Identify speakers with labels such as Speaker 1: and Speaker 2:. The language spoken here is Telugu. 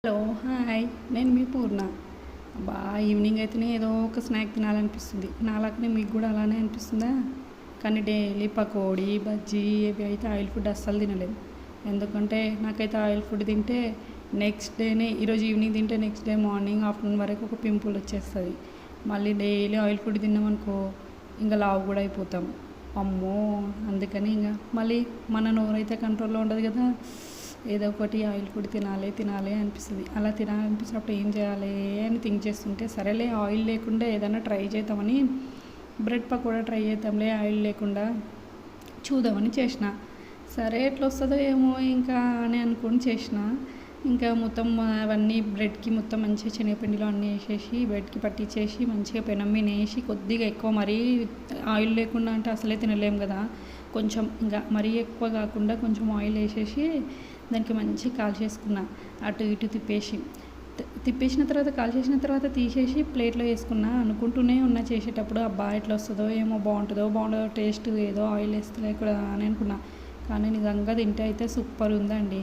Speaker 1: హలో హాయ్ నేను మీ పూర్ణ. ఈవినింగ్ అయితేనే ఏదో ఒక స్నాక్ తినాలనిపిస్తుంది. నాలాగనే మీకు కూడా అలానే అనిపిస్తుందా? కానీ డైలీ పకోడీ బజ్జీ ఇవి అయితే ఆయిల్ ఫుడ్ అస్సలు తినలేదు. ఎందుకంటే నాకైతే ఆయిల్ ఫుడ్ తింటే నెక్స్ట్ డేనే, ఈరోజు ఈవినింగ్ తింటే నెక్స్ట్ డే మార్నింగ్ ఆఫ్టర్నూన్ వరకు ఒక పింపుల్ వచ్చేస్తుంది. మళ్ళీ డైలీ ఆయిల్ ఫుడ్ తిన్నామనుకో ఇంకా లావు కూడా అయిపోతాం. అమ్మో, అందుకని ఇంకా మళ్ళీ మన నోరైతే కంట్రోల్లో ఉండదు కదా. ఏదో ఒకటి ఆయిల్ ఫుడ్ తినాలి అనిపిస్తుంది. అలా తినాలనిపించినప్పుడు ఏం చేయాలి అని థింక్ చేస్తుంటే, సరేలే ఆయిల్ లేకుండా ఏదైనా ట్రై చేద్దామని బ్రెడ్ పకోడా ట్రై చేద్దాంలే ఆయిల్ లేకుండా చూద్దామని చేసిన. సరే ఎట్లా వస్తుందో ఏమో ఇంకా అని అనుకుని చేసిన. ఇంకా మొత్తం అవన్నీ బ్రెడ్కి మొత్తం మంచిగా శనగపిండిలో అన్నీ వేసేసి బ్రెడ్కి పట్టించేసి మంచిగా పెనం మీద వేసి కొద్దిగా ఎక్కువ, మరీ ఆయిల్ లేకుండా అంటే అసలే తినలేము కదా. కొంచెం ఇంకా మరీ ఎక్కువ కాకుండా కొంచెం ఆయిల్ వేసేసి దానికి మంచిగా కాల్చేసుకున్నా. అటు ఇటు తిప్పేసిన తర్వాత కాల్చేసిన తర్వాత తీసేసి ప్లేట్లో వేసుకున్నా. అనుకుంటూనే ఉన్నా చేసేటప్పుడు, అబ్బా ఎట్లా వస్తుందో ఏమో, బాగుంటుందో టేస్ట్, ఏదో ఆయిల్ వేస్తలే కూడా అని అనుకున్నా. కానీ నిజంగా తింటే అయితే సూపర్ ఉందండి.